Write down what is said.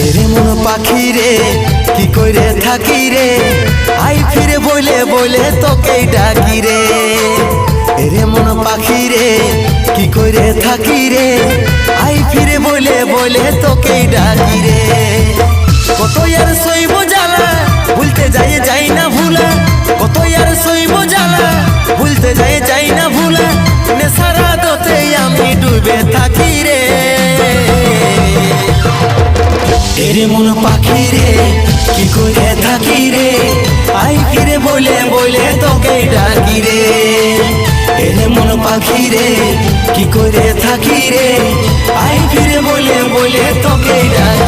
এরে মন পাখি রে কি করে থাকি রে, আই ফিরে বলে বলে তোকে ডাকি রে। এরে মন পাখি রে কি করে থাকি রে, আই ফিরে বলে বলে তোকে ডাকি রে। কত আর সইব জ্বালা ভুলতে যাই না ভুলা, কত আর সইব জ্বালা ভুলতে যাই না ভুলা, নেশার আদতে আমি ডুবে থাকি রে। এরে মন পাখি রে কি করে থাকি রে, আই ফিরে বলে বলে তোকে ডাকি রে। এরে মন পাখি রে কি করে থাকি রে, আই ফিরে বলে বলে তোকে ডাকি।